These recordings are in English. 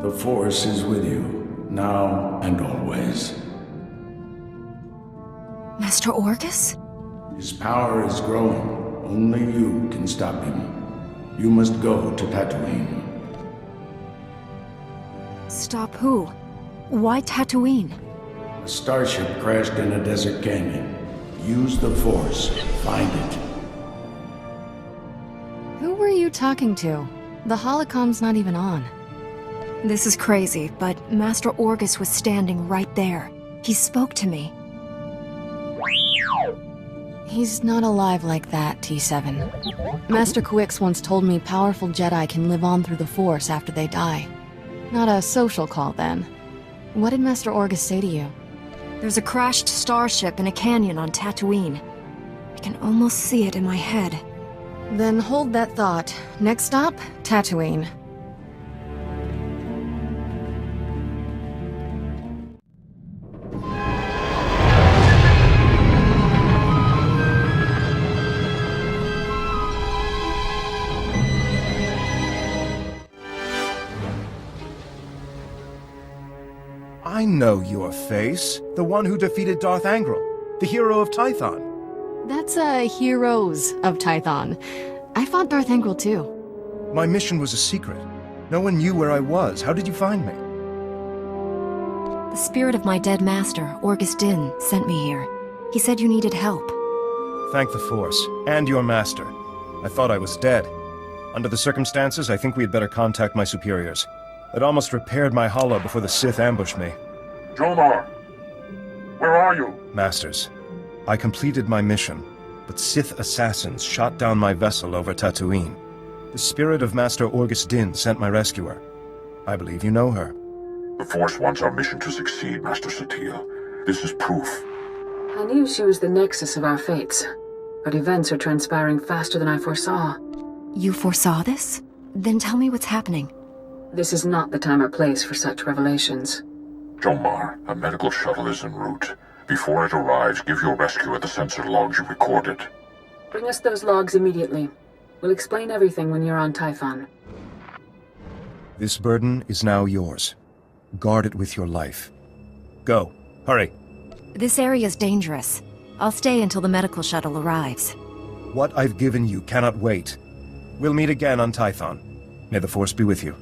The Force is with you, now and always. Master Orgus? His power is growing. Only you can stop him. You must go to Tatooine. Stop who? Why Tatooine? A starship crashed in a desert canyon. Use the Force. Find it. Who were you talking to? The holocom's not even on. This is crazy, but Master Orgus was standing right there. He spoke to me. He's not alive like that, T7. Master Quix once told me powerful Jedi can live on through the Force after they die. Not a social call, then. What did Master Orgus say to you? There's a crashed starship in a canyon on Tatooine. I can almost see it in my head. Then hold that thought. Next stop, Tatooine. I know your face. The one who defeated Darth Angral, the hero of Tython. That's Heroes of Tython. I fought Darth Angral too. My mission was a secret. No one knew where I was. How did you find me? The spirit of my dead master, Orgus Din, sent me here. He said you needed help. Thank the Force, and your master. I thought I was dead. Under the circumstances, I think we had better contact my superiors. I'd almost repaired my holo before the Sith ambushed me. Jomar! Where are you? Masters, I completed my mission, but Sith assassins shot down my vessel over Tatooine. The spirit of Master Orgus Din sent my rescuer. I believe you know her. The Force wants our mission to succeed, Master SWTOR. This is proof. I knew she was the nexus of our fates, but events are transpiring faster than I foresaw. You foresaw this? Then tell me what's happening. This is not the time or place for such revelations. Jomar, a medical shuttle is en route. Before it arrives, give your rescuer the sensor logs you recorded. Bring us those logs immediately. We'll explain everything when you're on Typhon. This burden is now yours. Guard it with your life. Go. Hurry. This area's dangerous. I'll stay until the medical shuttle arrives. What I've given you cannot wait. We'll meet again on Tython. May the Force be with you.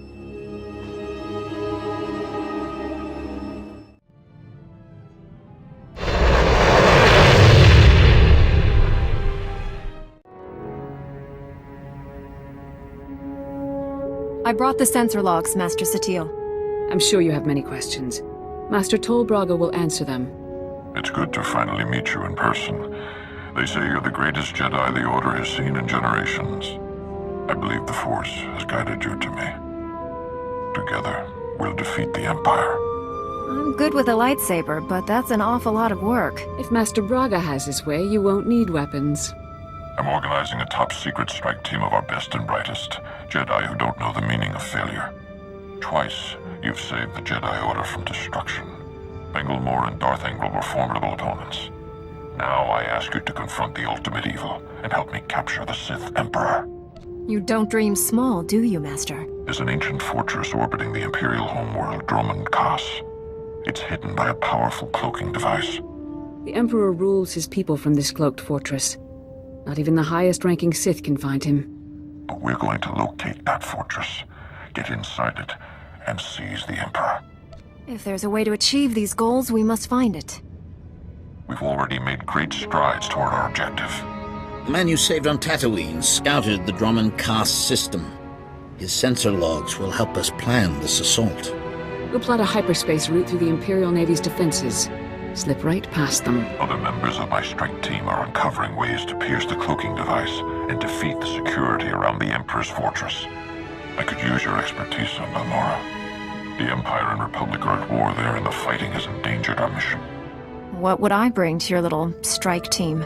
I brought the sensor logs, Master Satele. I'm sure you have many questions. Master Tol Braga will answer them. It's good to finally meet you in person. They say you're the greatest Jedi the Order has seen in generations. I believe the Force has guided you to me. Together, we'll defeat the Empire. I'm good with a lightsaber, but that's an awful lot of work. If Master Braga has his way, you won't need weapons. I'm organizing a top-secret strike team of our best and brightest, Jedi who don't know the meaning of failure. Twice, you've saved the Jedi Order from destruction. Balmorra and Darth Angral were formidable opponents. Now I ask you to confront the ultimate evil and help me capture the Sith Emperor. You don't dream small, do you, Master? There's an ancient fortress orbiting the Imperial homeworld, Dromund Kaas. It's hidden by a powerful cloaking device. The Emperor rules his people from this cloaked fortress. Not even the highest-ranking Sith can find him. But we're going to locate that fortress, get inside it, and seize the Emperor. If there's a way to achieve these goals, we must find it. We've already made great strides toward our objective. The man you saved on Tatooine scouted the Dromund Kaas system. His sensor logs will help us plan this assault. We'll plot a hyperspace route through the Imperial Navy's defenses. Slip right past them. Other members of my strike team are uncovering ways to pierce the cloaking device and defeat the security around the Emperor's fortress. I could use your expertise on Balmorra. The Empire and Republic are at war there, and the fighting has endangered our mission. What would I bring to your little strike team?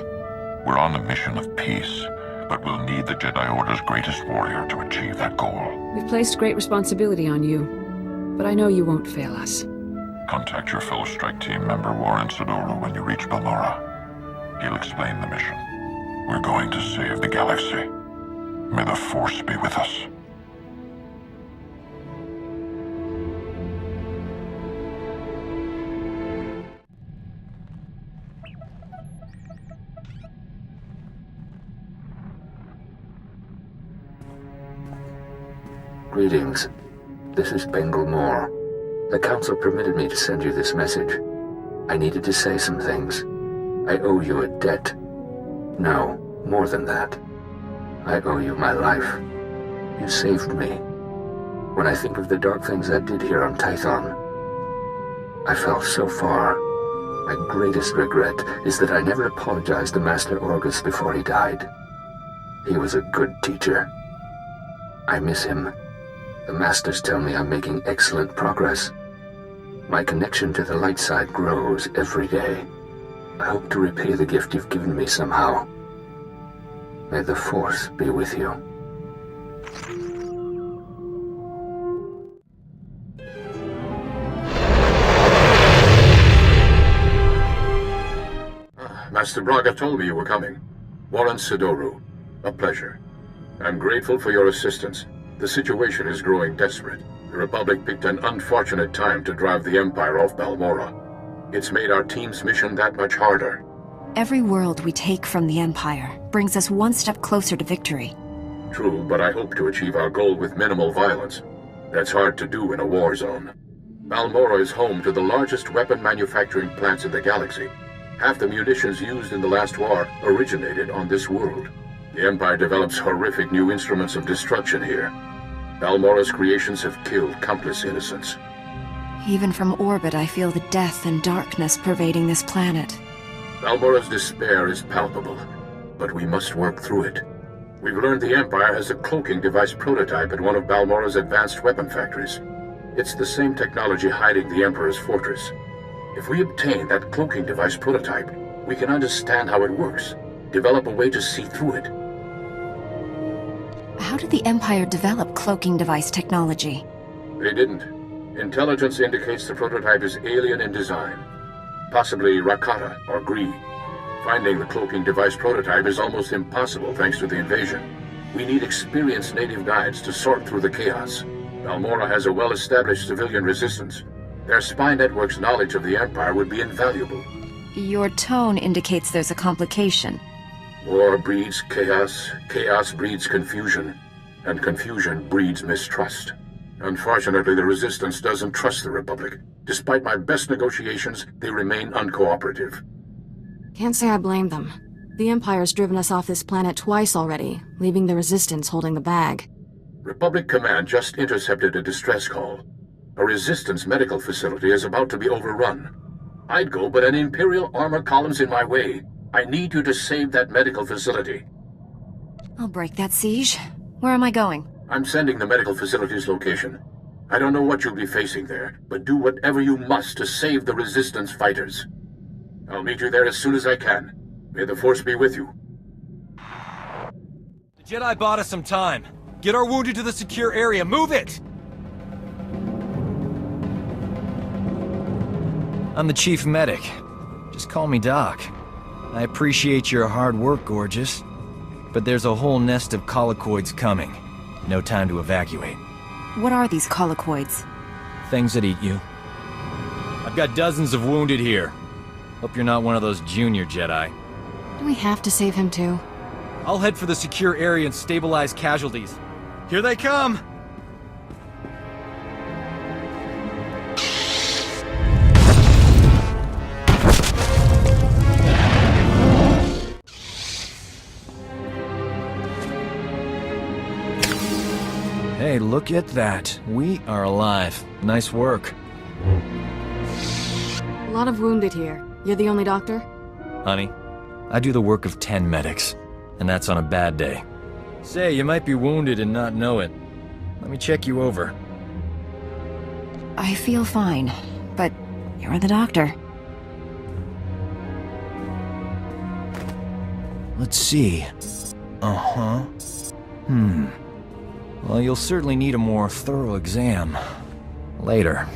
We're on a mission of peace, but we'll need the Jedi Order's greatest warrior to achieve that goal. We've placed great responsibility on you, but I know you won't fail us. Contact your fellow strike team member Warren Sidoro when you reach Balmorra. He'll explain the mission. We're going to save the galaxy. May the Force be with us. Greetings. This is Balmorra. The Council permitted me to send you this message. I needed to say some things. I owe you a debt. No, more than that. I owe you my life. You saved me. When I think of the dark things I did here on Tython, I fell so far. My greatest regret is that I never apologized to Master Orgus before he died. He was a good teacher. I miss him. The Masters tell me I'm making excellent progress. My connection to the Lightside grows every day. I hope to repay the gift you've given me somehow. May the Force be with you. Master Braga told me you were coming. Warren Sidoru. A pleasure. I'm grateful for your assistance. The situation is growing desperate. The Republic picked an unfortunate time to drive the Empire off Balmorra. It's made our team's mission that much harder. Every world we take from the Empire brings us one step closer to victory. True, but I hope to achieve our goal with minimal violence. That's hard to do in a war zone. Balmorra is home to the largest weapon manufacturing plants in the galaxy. Half the munitions used in the last war originated on this world. The Empire develops horrific new instruments of destruction here. Balmorra's creations have killed countless innocents. Even from orbit, I feel the death and darkness pervading this planet. Balmorra's despair is palpable, but we must work through it. We've learned the Empire has a cloaking device prototype at one of Balmorra's advanced weapon factories. It's the same technology hiding the Emperor's fortress. If we obtain that cloaking device prototype, we can understand how it works, develop a way to see through it. How did the Empire develop cloaking device technology? They didn't. Intelligence indicates the prototype is alien in design. Possibly Rakata or Gree. Finding the cloaking device prototype is almost impossible thanks to the invasion. We need experienced native guides to sort through the chaos. Balmorra has a well-established civilian resistance. Their spy network's knowledge of the Empire would be invaluable. Your tone indicates there's a complication. War breeds chaos, chaos breeds confusion, and confusion breeds mistrust. Unfortunately, the Resistance doesn't trust the Republic. Despite my best negotiations, they remain uncooperative. Can't say I blame them. The Empire's driven us off this planet twice already, leaving the Resistance holding the bag. Republic Command just intercepted a distress call. A Resistance medical facility is about to be overrun. I'd go, but an Imperial armor column's in my way. I need you to save that medical facility. I'll break that siege. Where am I going? I'm sending the medical facility's location. I don't know what you'll be facing there, but do whatever you must to save the Resistance fighters. I'll meet you there as soon as I can. May the Force be with you. The Jedi bought us some time. Get our wounded to the secure area. Move it! I'm the chief medic. Just call me Doc. I appreciate your hard work, Gorgeous. But there's a whole nest of collocoids coming. No time to evacuate. What are these collocoids? Things that eat you. I've got dozens of wounded here. Hope you're not one of those junior Jedi. Do we have to save him too? I'll head for the secure area and stabilize casualties. Here they come! Hey, look at that. We are alive. Nice work. A lot of wounded here. You're the only doctor? Honey, I do the work of 10 medics, and that's on a bad day. Say, you might be wounded and not know it. Let me check you over. I feel fine, but you're the doctor. Let's see. Uh-huh. Well, you'll certainly need a more thorough exam. Later.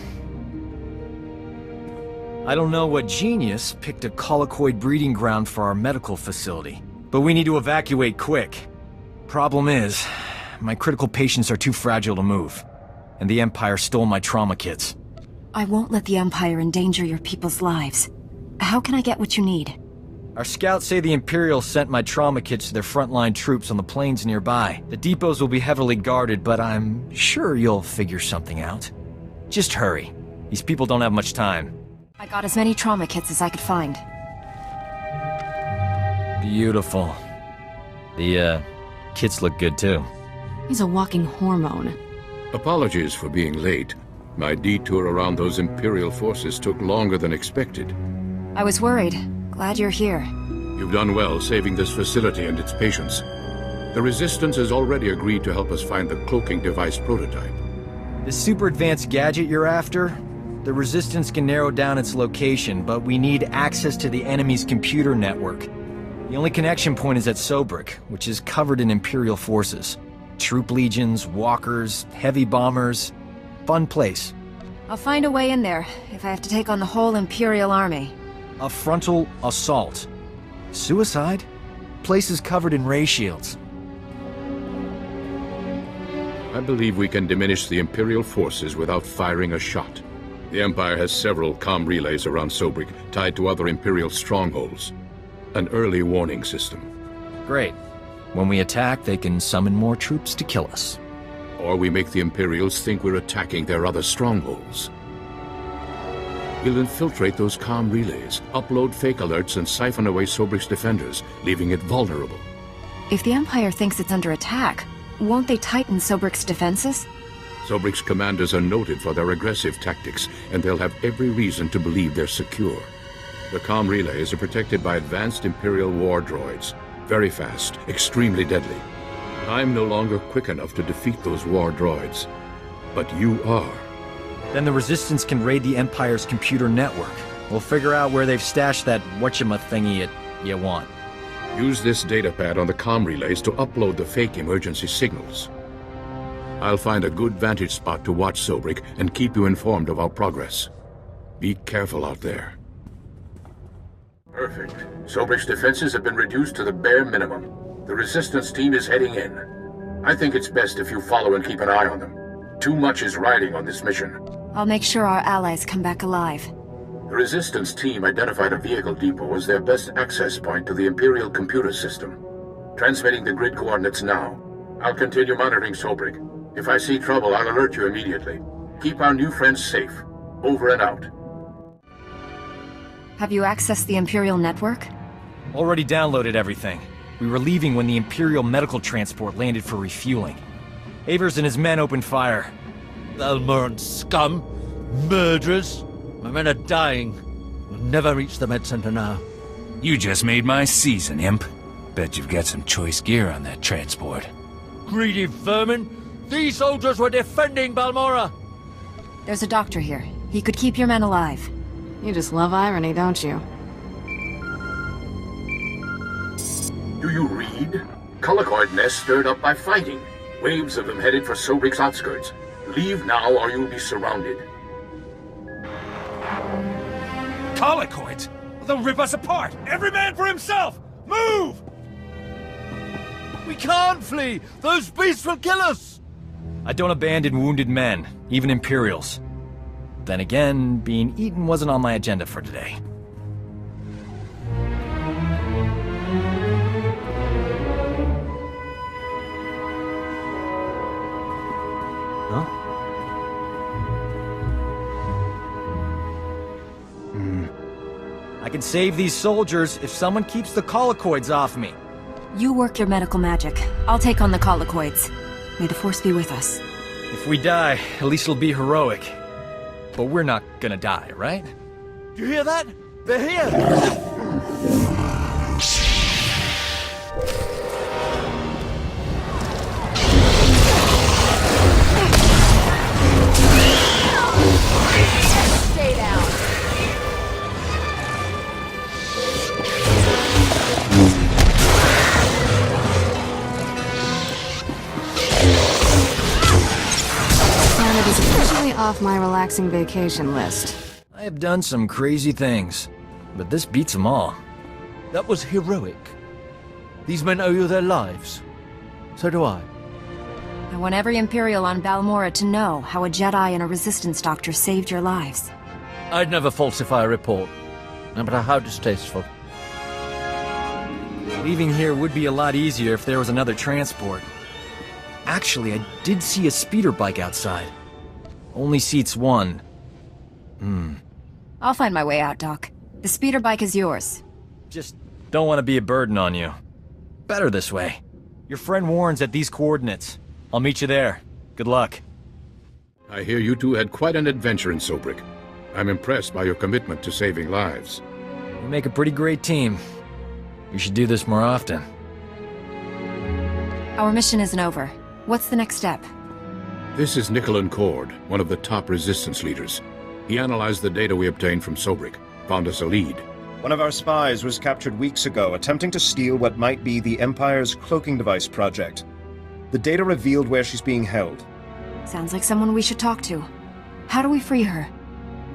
I don't know what genius picked a collocoid breeding ground for our medical facility, but we need to evacuate quick. Problem is, my critical patients are too fragile to move, and the Empire stole my trauma kits. I won't let the Empire endanger your people's lives. How can I get what you need? Our scouts say the Imperials sent my trauma kits to their frontline troops on the plains nearby. The depots will be heavily guarded, but I'm sure you'll figure something out. Just hurry. These people don't have much time. I got as many trauma kits as I could find. Beautiful. The, kits look good too. He's a walking hormone. Apologies for being late. My detour around those Imperial forces took longer than expected. I was worried. Glad you're here. You've done well saving this facility and its patients. The Resistance has already agreed to help us find the cloaking device prototype. The super advanced gadget you're after? The Resistance can narrow down its location, but we need access to the enemy's computer network. The only connection point is at Sobrik, which is covered in Imperial forces. Troop legions, walkers, heavy bombers. Fun place. I'll find a way in there, if I have to take on the whole Imperial army. A frontal assault. Suicide? Place is covered in ray shields. I believe we can diminish the Imperial forces without firing a shot. The Empire has several comm relays around Sobrik, tied to other Imperial strongholds. An early warning system. Great. When we attack, they can summon more troops to kill us. Or we make the Imperials think we're attacking their other strongholds. We'll infiltrate those comm relays, upload fake alerts, and siphon away Sobrik's defenders, leaving it vulnerable. If the Empire thinks it's under attack, won't they tighten Sobrik's defenses? Sobrik's commanders are noted for their aggressive tactics, and they'll have every reason to believe they're secure. The comm relays are protected by advanced Imperial war droids. Very fast, extremely deadly. I'm no longer quick enough to defeat those war droids. But you are. Then the Resistance can raid the Empire's computer network. We'll figure out where they've stashed that whatchamacallit you want. Use this datapad on the comm relays to upload the fake emergency signals. I'll find a good vantage spot to watch Sobrik and keep you informed of our progress. Be careful out there. Perfect. Sobrik's defenses have been reduced to the bare minimum. The Resistance team is heading in. I think it's best if you follow and keep an eye on them. Too much is riding on this mission. I'll make sure our allies come back alive. The Resistance team identified a vehicle depot as their best access point to the Imperial computer system. Transmitting the grid coordinates now. I'll continue monitoring Sobrik. If I see trouble, I'll alert you immediately. Keep our new friends safe. Over and out. Have you accessed the Imperial network? Already downloaded everything. We were leaving when the Imperial medical transport landed for refueling. Avers and his men opened fire. Balmorran scum! Murderers! My men are dying. We'll never reach the med center now. You just made my season, imp. Bet you've got some choice gear on that transport. Greedy vermin! These soldiers were defending Balmorra! There's a doctor here. He could keep your men alive. You just love irony, don't you? Do you read? Colicoid nests stirred up by fighting. Waves of them headed for Sobrik's outskirts. Leave now or you'll be surrounded. Colicoids? They'll rip us apart! Every man for himself! Move! We can't flee! Those beasts will kill us! I don't abandon wounded men, even Imperials. Then again, being eaten wasn't on my agenda for today. I can save these soldiers if someone keeps the colicoids off me. You work your medical magic. I'll take on the colicoids. May the Force be with us. If we die, at least it'll be heroic. But we're not gonna die, right? Do you hear that? They're here! Stay down. Planet is officially off my relaxing vacation list. I have done some crazy things, but this beats them all. That was heroic. These men owe you their lives. So do I. I want every Imperial on Balmorra to know how a Jedi and a Resistance doctor saved your lives. I'd never falsify a report, no matter how distasteful. Leaving here would be a lot easier if there was another transport. Actually, I did see a speeder bike outside. Only seats one. I'll find my way out, Doc. The speeder bike is yours. Just don't want to be a burden on you. Better this way. Your friend Warren's at these coordinates. I'll meet you there. Good luck. I hear you two had quite an adventure in Sobrik. I'm impressed by your commitment to saving lives. We make a pretty great team. We should do this more often. Our mission isn't over. What's the next step? This is Nicholan Cord, one of the top resistance leaders. He analyzed the data we obtained from Sobrik, found us a lead. One of our spies was captured weeks ago, attempting to steal what might be the Empire's cloaking device project. The data revealed where she's being held. Sounds like someone we should talk to. How do we free her?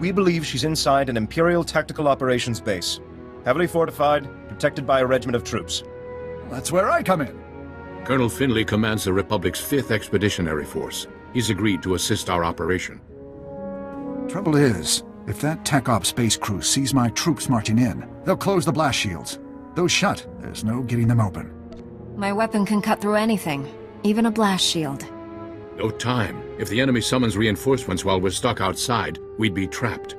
We believe she's inside an Imperial Tactical Operations base. Heavily fortified, protected by a regiment of troops. That's where I come in. Colonel Finley commands the Republic's 5th Expeditionary Force. He's agreed to assist our operation. Trouble is, if that Tech Op space crew sees my troops marching in, they'll close the blast shields. Those shut, there's no getting them open. My weapon can cut through anything, even a blast shield. No time. If the enemy summons reinforcements while we're stuck outside, we'd be trapped.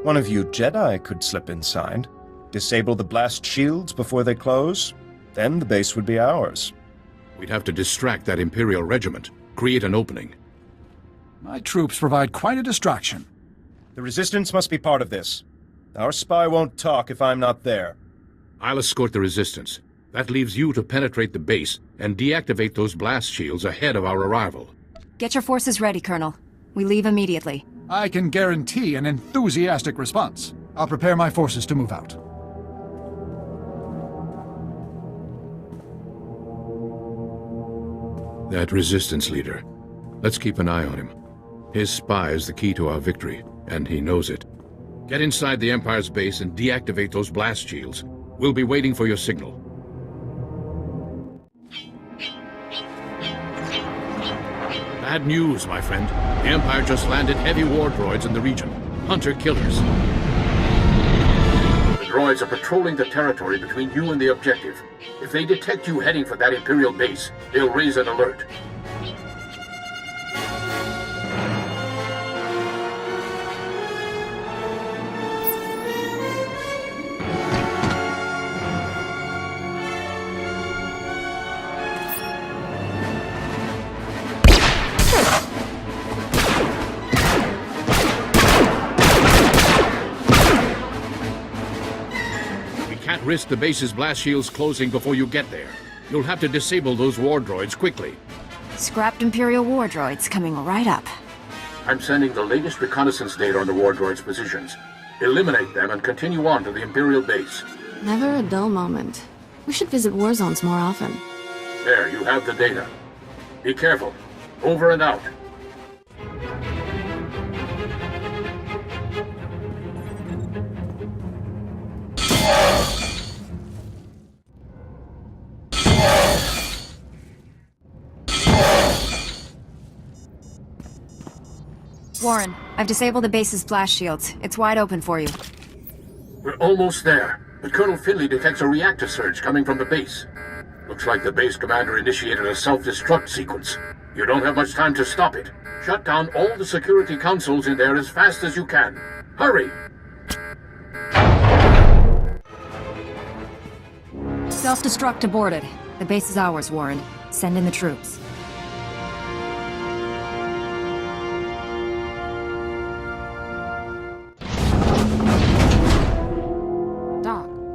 One of you Jedi could slip inside, disable the blast shields before they close, then the base would be ours. We'd have to distract that Imperial regiment, create an opening. My troops provide quite a distraction. The Resistance must be part of this. Our spy won't talk if I'm not there. I'll escort the Resistance. That leaves you to penetrate the base and deactivate those blast shields ahead of our arrival. Get your forces ready, Colonel. We leave immediately. I can guarantee an enthusiastic response. I'll prepare my forces to move out. That Resistance leader. Let's keep an eye on him. His spy is the key to our victory, and he knows it. Get inside the Empire's base and deactivate those blast shields. We'll be waiting for your signal. Bad news, my friend. The Empire just landed heavy war droids in the region. Hunter-killers. The droids are patrolling the territory between you and the objective. If they detect you heading for that Imperial base, they'll raise an alert. Risk the base's blast shields closing before you get there. You'll have to disable those war droids quickly. Scrapped Imperial war droids coming right up. I'm sending the latest reconnaissance data on the war droids' positions. Eliminate them and continue on to the Imperial base. Never a dull moment. We should visit war zones more often. There, you have the data. Be careful. Over and out. Warren, I've disabled the base's blast shields. It's wide open for you. We're almost there, but Colonel Finley detects a reactor surge coming from the base. Looks like the base commander initiated a self-destruct sequence. You don't have much time to stop it. Shut down all the security consoles in there as fast as you can. Hurry! Self-destruct aborted. The base is ours, Warren. Send in the troops.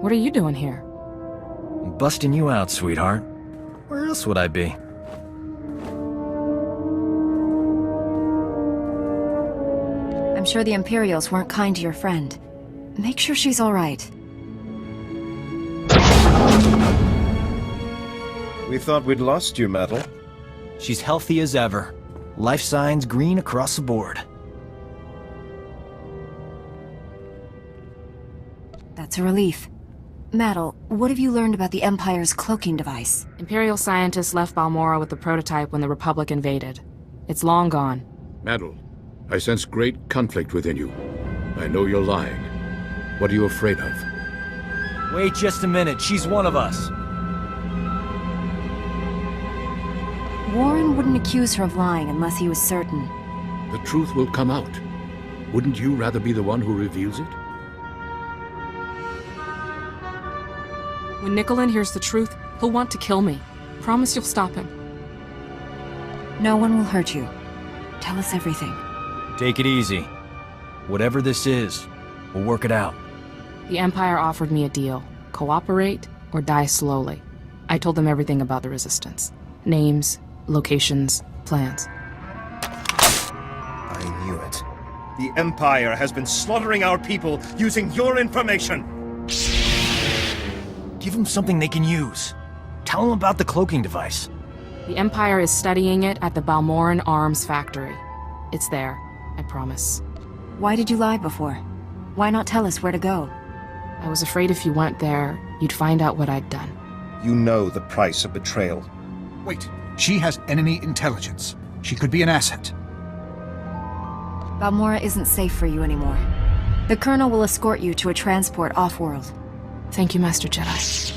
What are you doing here? I'm busting you out, sweetheart. Where else would I be? I'm sure the Imperials weren't kind to your friend. Make sure she's all right. We thought we'd lost you, Metal. She's healthy as ever. Life signs green across the board. That's a relief. Maddle, what have you learned about the Empire's cloaking device? Imperial scientists left Balmorra with the prototype when the Republic invaded. It's long gone. Maddle, I sense great conflict within you. I know you're lying. What are you afraid of? Wait just a minute, she's one of us. Warren wouldn't accuse her of lying unless he was certain. The truth will come out. Wouldn't you rather be the one who reveals it? When Nicolin hears the truth, he'll want to kill me. Promise you'll stop him. No one will hurt you. Tell us everything. Take it easy. Whatever this is, we'll work it out. The Empire offered me a deal. Cooperate or die slowly. I told them everything about the Resistance. Names, locations, plans. I knew it. The Empire has been slaughtering our people using your information! Give them something they can use. Tell them about the cloaking device. The Empire is studying it at the Balmorran Arms Factory. It's there, I promise. Why did you lie before? Why not tell us where to go? I was afraid if you went there, you'd find out what I'd done. You know the price of betrayal. Wait, she has enemy intelligence. She could be an asset. Balmorra isn't safe for you anymore. The Colonel will escort you to a transport off-world. Thank you, Master Jedi.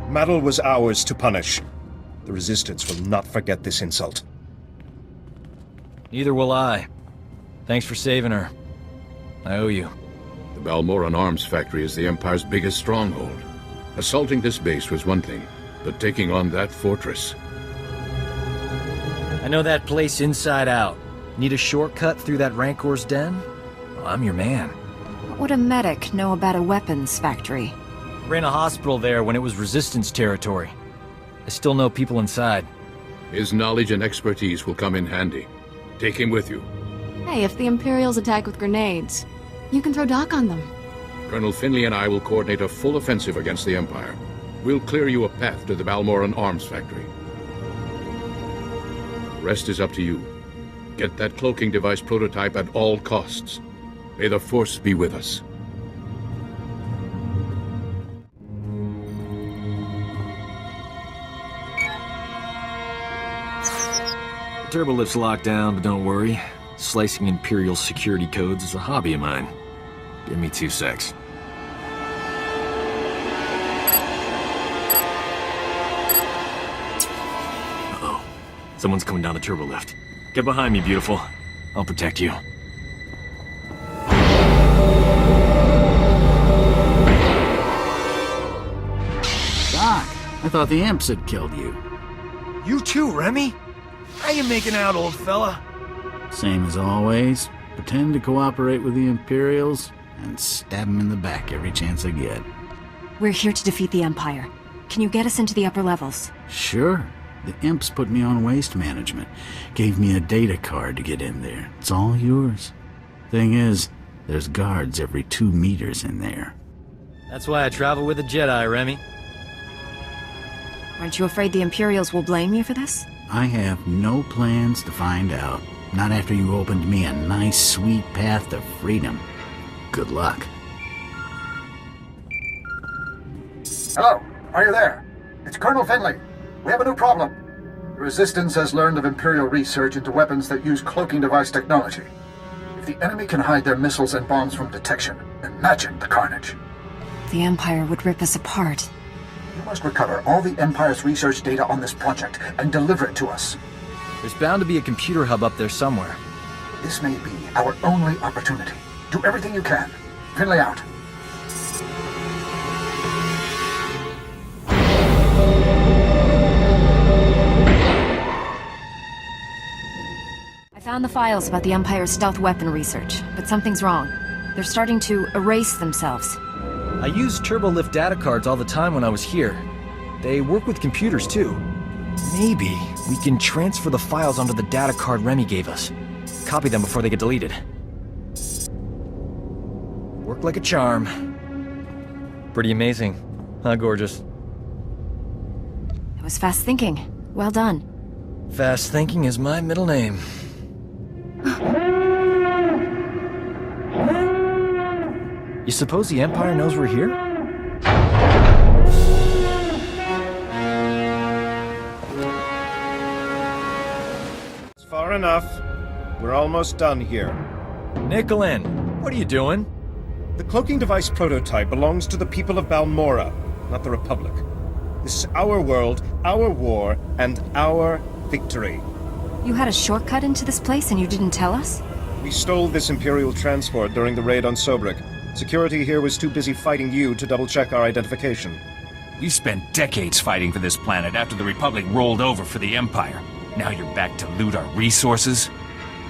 Metal was ours to punish. The Resistance will not forget this insult. Neither will I. Thanks for saving her. I owe you. The Balmorran Arms Factory is the Empire's biggest stronghold. Assaulting this base was one thing, but taking on that fortress... I know that place inside out. Need a shortcut through that Rancor's den? Well, I'm your man. What would a medic know about a weapons factory? Ran a hospital there when it was Resistance territory. I still know people inside. His knowledge and expertise will come in handy. Take him with you. Hey, if the Imperials attack with grenades, you can throw Doc on them. Colonel Finley and I will coordinate a full offensive against the Empire. We'll clear you a path to the Balmorran Arms Factory. The rest is up to you. Get that cloaking device prototype at all costs. May the Force be with us. The turbolift's locked down, but don't worry. Slicing Imperial security codes is a hobby of mine. Give me 2 secs. Uh-oh. Someone's coming down the turbolift. Get behind me, beautiful. I'll protect you. Doc, I thought the imps had killed you. You too, Remy? How you making out, old fella? Same as always. Pretend to cooperate with the Imperials and stab them in the back every chance I get. We're here to defeat the Empire. Can you get us into the upper levels? Sure. The imps put me on waste management. Gave me a data card to get in there. It's all yours. Thing is, there's guards every 2 meters in there. That's why I travel with a Jedi, Remy. Aren't you afraid the Imperials will blame you for this? I have no plans to find out. Not after you opened me a nice, sweet path to freedom. Good luck. Hello, are you there? It's Colonel Finley. We have a new problem. The Resistance has learned of Imperial research into weapons that use cloaking device technology. If the enemy can hide their missiles and bombs from detection, imagine the carnage. The Empire would rip us apart. You must recover all the Empire's research data on this project and deliver it to us. There's bound to be a computer hub up there somewhere. This may be our only opportunity. Do everything you can. Finley out. I found the files about the Empire's stealth weapon research, but something's wrong. They're starting to erase themselves. I use turbolift data cards all the time when I was here. They work with computers too. Maybe we can transfer the files onto the data card Remy gave us. Copy them before they get deleted. Work like a charm. Pretty amazing, huh, gorgeous? It was fast thinking. Well done. Fast thinking is my middle name. You suppose the Empire knows we're here? It's far enough. We're almost done here. Nicolin, what are you doing? The cloaking device prototype belongs to the people of Balmorra, not the Republic. This is our world, our war, and our victory. You had a shortcut into this place and you didn't tell us? We stole this Imperial transport during the raid on Sobrik. Security here was too busy fighting you to double-check our identification. You spent decades fighting for this planet after the Republic rolled over for the Empire. Now you're back to loot our resources?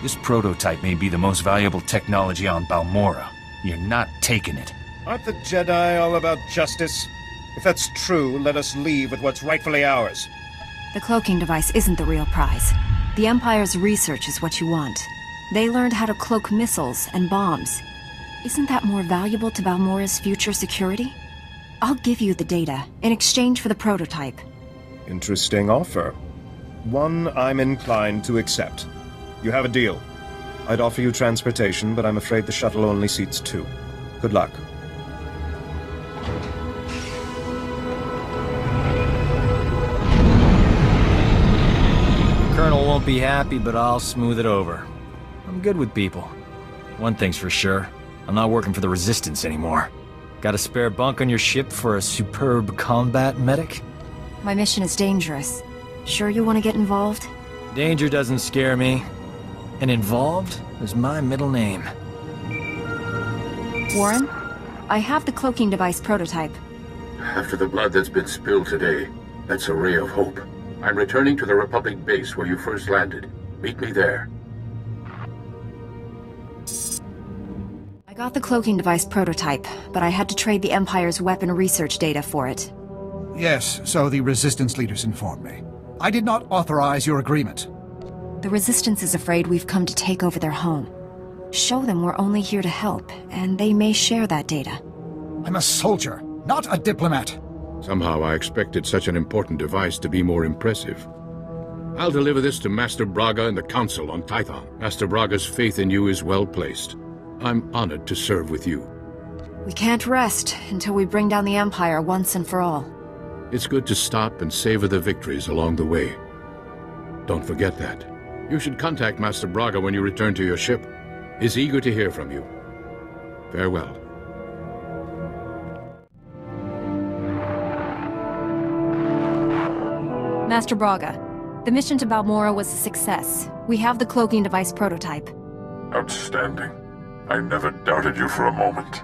This prototype may be the most valuable technology on Balmorra. You're not taking it. Aren't the Jedi all about justice? If that's true, let us leave with what's rightfully ours. The cloaking device isn't the real prize. The Empire's research is what you want. They learned how to cloak missiles and bombs. Isn't that more valuable to Balmorra's future security? I'll give you the data in exchange for the prototype. Interesting offer. One I'm inclined to accept. You have a deal. I'd offer you transportation, but I'm afraid the shuttle only seats 2. Good luck. The Colonel won't be happy, but I'll smooth it over. I'm good with people. One thing's for sure, I'm not working for the Resistance anymore. Got a spare bunk on your ship for a superb combat medic? My mission is dangerous. Sure you want to get involved? Danger doesn't scare me. And involved is my middle name. Warren, I have the cloaking device prototype. After the blood that's been spilled today, that's a ray of hope. I'm returning to the Republic base where you first landed. Meet me there. I got the cloaking device prototype, but I had to trade the Empire's weapon research data for it. Yes, so the Resistance leaders informed me. I did not authorize your agreement. The Resistance is afraid we've come to take over their home. Show them we're only here to help, and they may share that data. I'm a soldier, not a diplomat. Somehow I expected such an important device to be more impressive. I'll deliver this to Master Braga and the Council on Tython. Master Braga's faith in you is well placed. I'm honored to serve with you. We can't rest until we bring down the Empire once and for all. It's good to stop and savor the victories along the way. Don't forget that. You should contact Master Braga when you return to your ship. He's eager to hear from you. Farewell. Master Braga, the mission to Balmorra was a success. We have the cloaking device prototype. Outstanding. I never doubted you for a moment.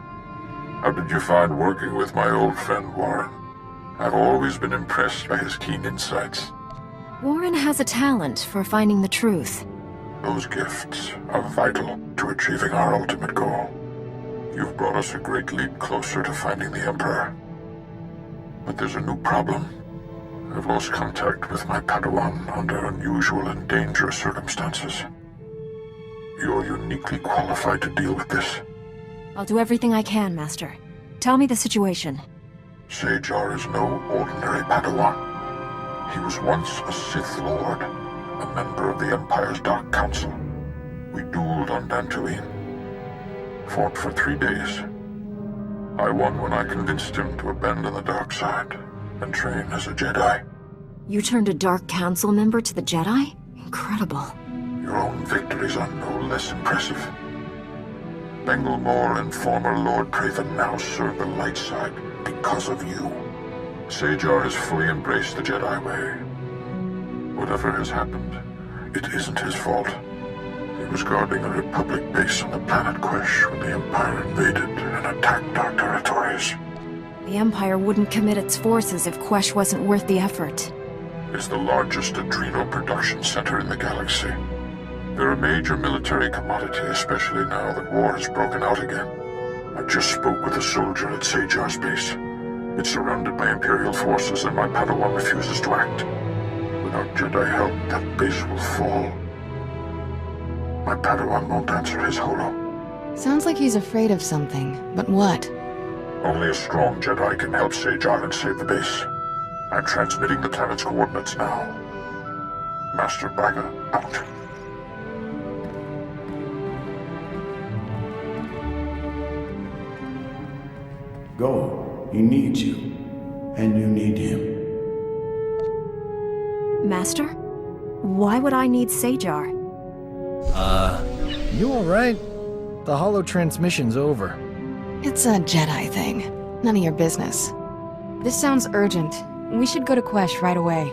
How did you find working with my old friend Warren? I've always been impressed by his keen insights. Warren has a talent for finding the truth. Those gifts are vital to achieving our ultimate goal. You've brought us a great leap closer to finding the Emperor. But there's a new problem. I've lost contact with my Padawan under unusual and dangerous circumstances. You're uniquely qualified to deal with this. I'll do everything I can, Master. Tell me the situation. SWTOR is no ordinary Padawan. He was once a Sith Lord, a member of the Empire's Dark Council. We dueled on Dantooine. Fought for 3 days. I won when I convinced him to abandon the dark side and train as a Jedi. You turned a Dark Council member to the Jedi? Incredible. Your own victories are no less impressive. Balmorra and former Lord Praven now serve the Lightside because of you. SWTOR has fully embraced the Jedi way. Whatever has happened, it isn't his fault. He was guarding a Republic base on the planet Quesh when the Empire invaded and attacked our territories. The Empire wouldn't commit its forces if Quesh wasn't worth the effort. It's the largest adrenal production center in the galaxy. They're a major military commodity, especially now that war has broken out again. I just spoke with a soldier at SWTOR's base. It's surrounded by Imperial forces and my Padawan refuses to act. Without Jedi help, that base will fall. My Padawan won't answer his holo. Sounds like he's afraid of something, but what? Only a strong Jedi can help SWTOR and save the base. I'm transmitting the planet's coordinates now. Master Braga, out. Go. He needs you. And you need him. Master? Why would I need SWTOR? You alright? The holo transmission's over. It's a Jedi thing. None of your business. This sounds urgent. We should go to Quesh right away.